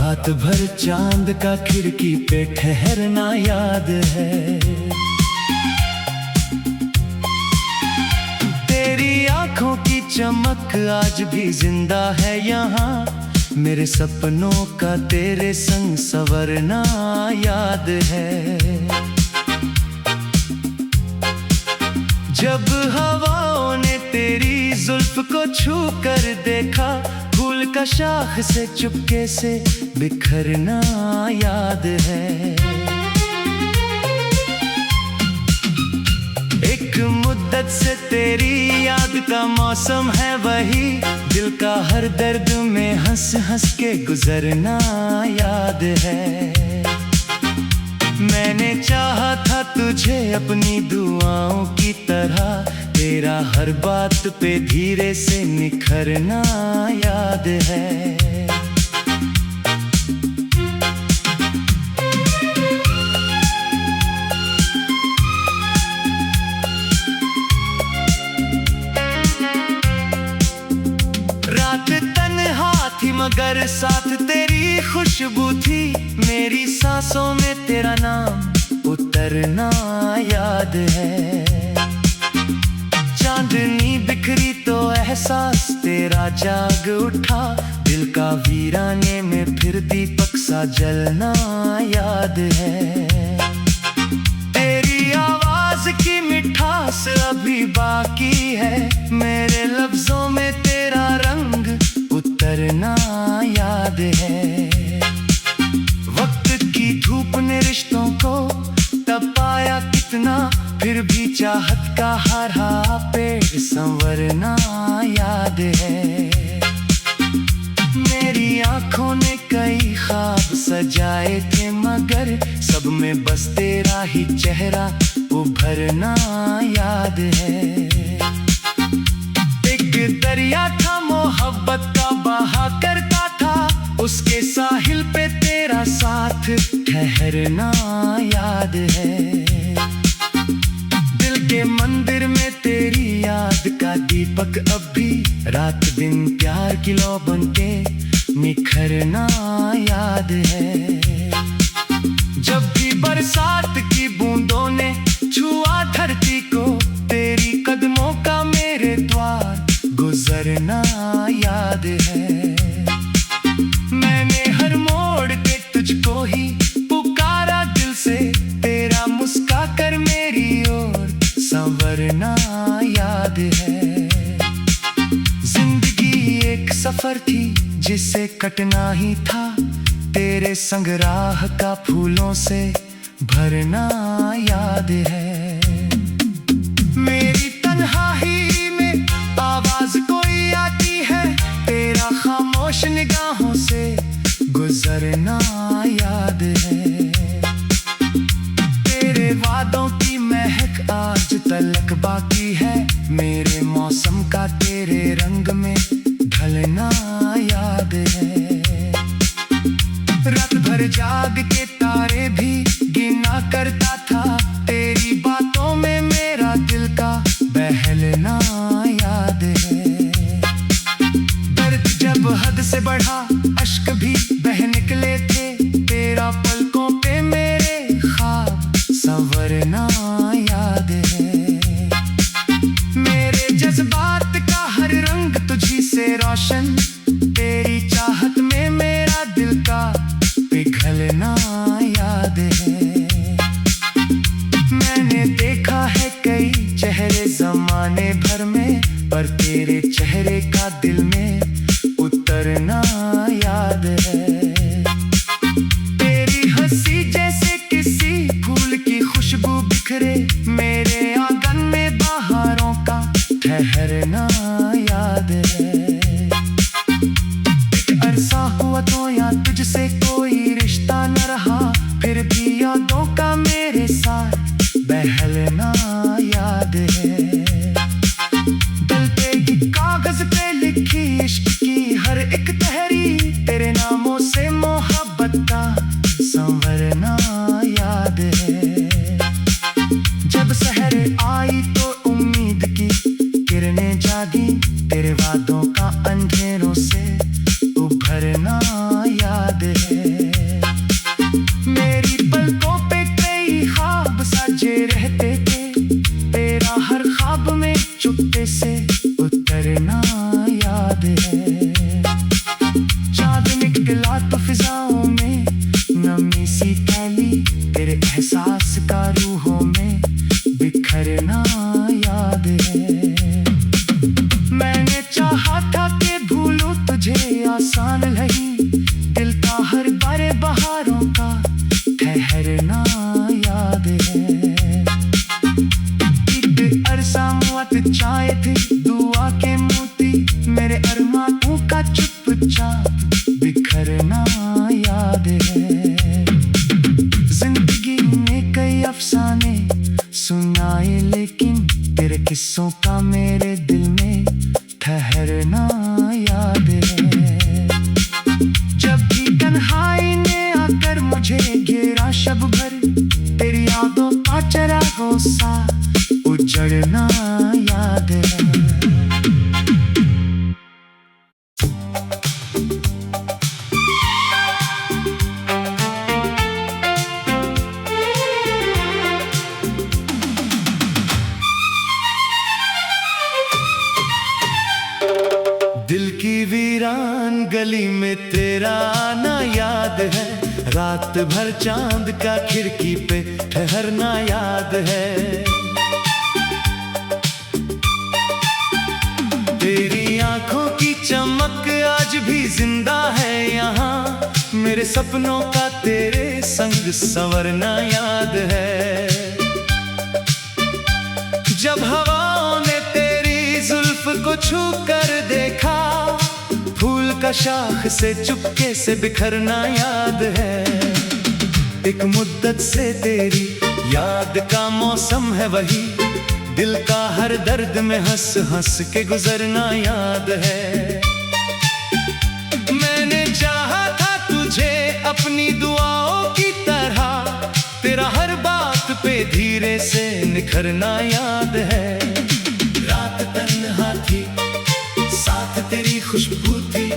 रात भर चांद का खिड़की पे ठहरना याद है। तेरी आंखों की चमक आज भी जिंदा है यहाँ, मेरे सपनों का तेरे संग संवरना याद है। जब हवाओं ने तेरी जुल्फ को छू कर देखा, फूल का शाख से चुपके से बिखरना याद है। एक मुद्दत से तेरी याद का मौसम है वही, दिल का हर दर्द में हंस हंस के गुजरना याद है। मैंने चाहा था तुझे अपनी दुआओं की तरह, तेरा हर बात पे धीरे से निखरना याद है। रात तन्हा थी मगर साथ तेरी खुशबू थी, मेरी सांसों में तेरा नाम उतरना याद है। चांदनी बिखरी तो एहसास तेरा जाग उठा, दिल का वीराने में फिर दीपक सा जलना याद है। तेरी आवाज की मिठास अभी बाकी है, मेरे लफ्जों में तेरा रंग उतरना याद है। वक्त की धूप ने रिश्तों को तपाया कितना, फिर भी चाहत का हरा पेड़ संवरना याद है। मेरी आंखों ने कई ख्वाब सजाए थे मगर सब में बस तेरा ही चेहरा उभरना याद है। एक दरिया था मोहब्बत का बहा करता था, उसके साहिल पे तेरा साथ ठहरना याद है। दिल के मंदिर में तेरी याद का दीपक अब भी रात दिन प्यार की लौ बनके निखरना याद है। जब भी बरसात की बूंदों ने छुआ धरती को, तेरी कदमों का मेरे द्वार गुजरना याद है। मैंने हर मोड़ पे तुझको ही पुकारा दिल से, तेरा मुस्का कर मेरी ओर संवरना याद है। जिंदगी एक सफर थी जिसे कटना ही था, तेरे संग राह का फूलों से भरना याद है। मेरी तन्हाई में आवाज कोई आती है, तेरा खामोश निगाहों से गुजरना याद है। तेरे वादों की महक आज तलक बाकी है, मेरे मौसम का तेरे रंग में ढलना याद है। रात भर जाग के तारे भी गिना करता था, तेरी बातों में मेरा दिल का बहलना याद है। दर्द जब हद से बढ़ा अश्क भी बह निकले थे, तेरा पलकों पे मेरे ख्वाब संवरना याद है। मेरे जज्बात का हर रंग तुझी से रोशन, तेरी चाहत में मेरा दिल का पिघलना याद है। मैंने देखा है कई चेहरे जमाने भर में, पर तेरे चेहरे का दिल में उतरना याद है। तेरी हंसी जैसे किसी फूल की खुशबू बिखरे, मेरे आंगन में बहारों का ठहरना याद है। एक अरसा हुआ तो या तुझसे कोई रिश्ता न रहा, फिर भी यादों का मेरे साथ बहलना याद है। दिल पे ही कागज पे लिखी इश्क की हर एक तहरी, तेरे नामों से मोहब्बत का संवरना याद है। जब सहर आई तो उम्मीद की किरणें जागी, तेरे वादों का अंधेरों से उभरना याद याद है। मेरी पलकों पे कई ख्वाब साजे रहते थे, तेरा हर ख्वाब में चुपके से उतरना याद है। चाँद निकला तो फिजाओं में नमी सी फैली, तेरे एहसास का रूहों में बिखरना याद है। मैंने चाहा था कि भूलूं तुझे आसान नहीं, दिल का हर बारे बहारों का ठहरना याद है। एक अरसा मुआत चाहे थे दुआ के मोती, मेरे अरमानों का चुपचाप बिखरना याद है। जिंदगी में कई अफसाने सुनाए, लेकिन तेरे किस्सों का मेरे दिल में ठहरना याद है। जब भी तन्हाई ने आकर मुझे घेरा शब भर, तेरी यादों का चरागों सा उजड़ना याद है। दिल की वीरान गली में तेरा आना याद है, रात भर चांद का खिड़की पे ठहरना याद है। तेरी आंखों की चमक आज भी जिंदा है यहाँ, मेरे सपनों का तेरे संग संवरना याद है। जब हवाओं ने तेरी जुल्फ को छू कर देखा, फूल का शाख से चुपके से बिखरना याद है। एक मुद्दत से तेरी याद का मौसम है वही, दिल का हर दर्द में हंस हंस के गुजरना याद है। मैंने चाहा था तुझे अपनी दुआओं की तरह, तेरा हर बात पे धीरे से निखरना याद है। रात तन्हा थी, साथ तेरी खुशबू थी,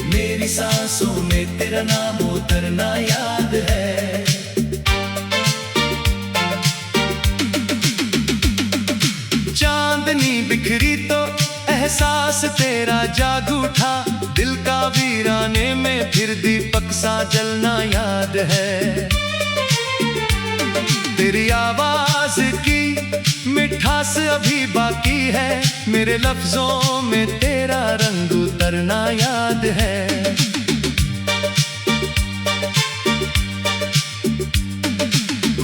मेरी सांसों में तेरा नाम उतरना याद है। चांदनी बिखरी तो एहसास तेरा जाग उठा, दिल का वीराने में फिर दीपक सा जलना याद है। तेरी आवाज की मिठास अभी बाकी है, मेरे लफ्जों में तेरा रंग उतरना याद है।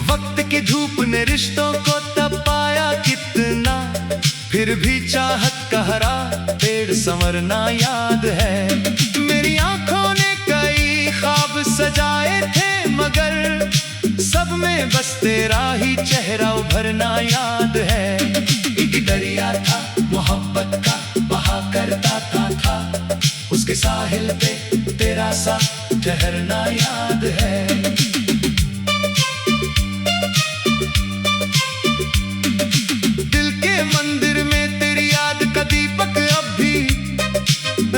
वक्त की धूप ने रिश्तों को तपाया कितना, फिर भी चाहत का हरा पेड़ संवरना याद है। मेरी आंखों ने कई ख्वाब सजाए थे, मगर सब में बस तेरा ही चेहरा उभरना याद है। एक दरिया था मोहब्बत का बहा करता था, उसके साहिल पे तेरा सा ठहरना याद है। दिल के मंदिर में तेरी याद का दीपक अब भी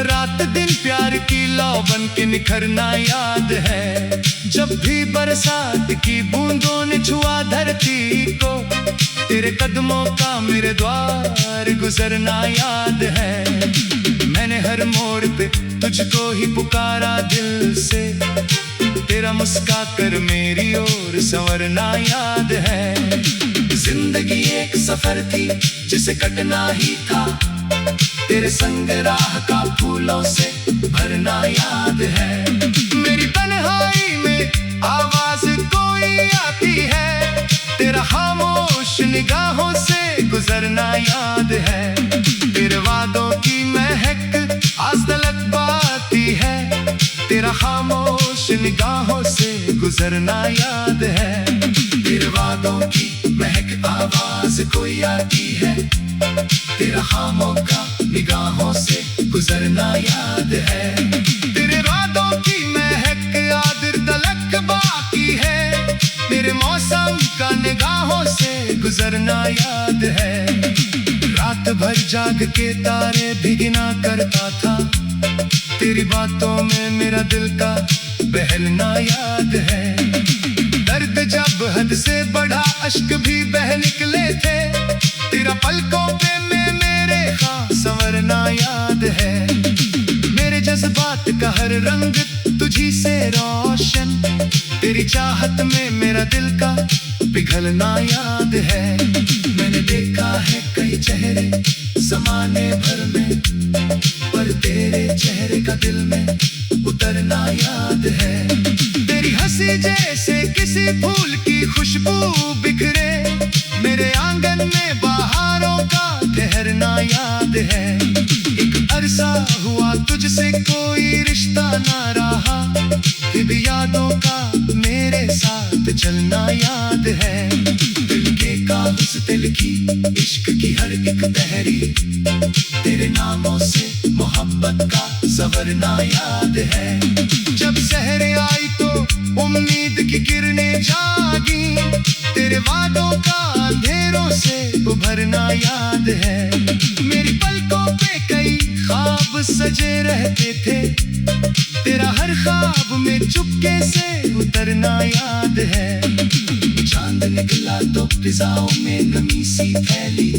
रात दिन प्यार की लौ बन के निखरना याद है। जब भी बरसात की बूंदों ने छुआ धरती को, तेरे कदमों का मेरे द्वार गुजरना याद है। मैंने हर मोड़ पे तुझको ही पुकारा दिल से, तेरा मुस्का कर मेरी ओर संवरना याद है। जिंदगी एक सफर थी जिसे कटना ही था, तेरे संग राह का फूलों से भरना याद है। मेरी तन्हाई में आवाज कोई आती है, तेरा खामोश निगाहों से गुजरना याद है। तेरे वादों की महक आज तलक बाती है, तेरा खामोश निगाहों से गुजरना याद है। तेरे वादों की महक आवाज कोई आती है, तेरा खामों का निगाहों से गुजरना याद है। तेरे वादों की महक आदिर तलक बाकी है, तेरे मौसम का निगाहों से गुजरना याद है। रात भर जाग के तारे भी गिना करता था, तेरी बातों में मेरा दिल का बहलना याद है। दर्द जब हद से बढ़ा अश्क भी बह निकले थे, तेरा पलकों पे मैं मेरे हाँ संवरना याद है। मेरे जज्बात का हर रंग तुझी से रोशन, तेरी चाहत में मेरा दिल का पिघलना याद है। मैंने देखा है कई चेहरे ज़माने भर में, पर तेरे चेहरे का दिल में उतरना याद है। तेरी हंसी जैसे किसी फूल की खुशबू बिखरे, मेरे आंगन में बहारों का ठहरना याद है। एक अरसा हुआ तुझसे कोई रिश्ता ना रहा, फिर भी यादों का मेरे साथ चलना याद है। दिल के कागज पे लिखी इश्क की हर एक तहरी, तेरे नामों से मोहब्बत का संवरना याद है। जब सहरे आई तो उम्मीद की किरणें जागी, तेरे वादों का अंधेरों से उभरना याद है। मेरी पलकों पे कई ख्वाब सजे रहते थे, तेरा हर ख्वाब में चुपके से उतरना याद है। चांद निकला तो फिजाओं में नमी सी फैली,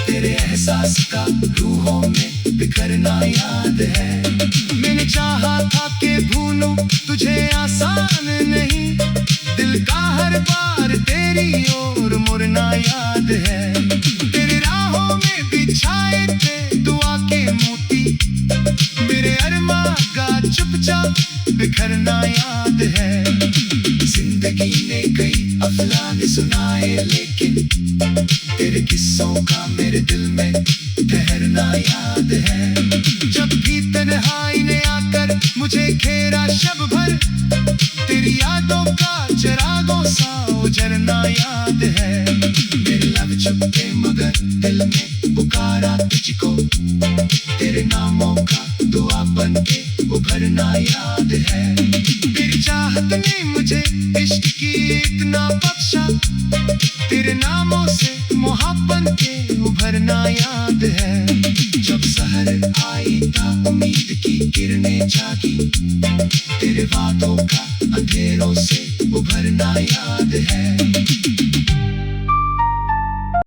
तेरे एहसास का रूहों में बिखरना याद है। मैंने चाहा था कि भूलूं तुझे आसान नहीं, दिल का हर बार तेरी ओर मुड़ना याद है। तेरे राहों में बिछाए थे दुआ के मोती, मेरे अरमा का चुपचाप बिखरना याद है। जिंदगी ने कई अफसाने सुनाए, लेकिन तेरे किस्सों का मेरे दिल में ठहरना याद है। जब भी तन्हाई ने आकर मुझे घेरा शब भर, तेरी यादों का चिरागों सा उजरना याद है। मेरे लब चुपके मगर दिल में पुकारा तुझको, तेरे नामों का दुआ बन के उभरना याद है। तेरी चाहत ने मुझे इश्क की इतना बख्शा, तेरे नामों से मोहब्बत के उभरना याद है। जब सहर आई था उम्मीद की किरणें जागी, तेरे वादों का अंधेरों से उभरना याद है।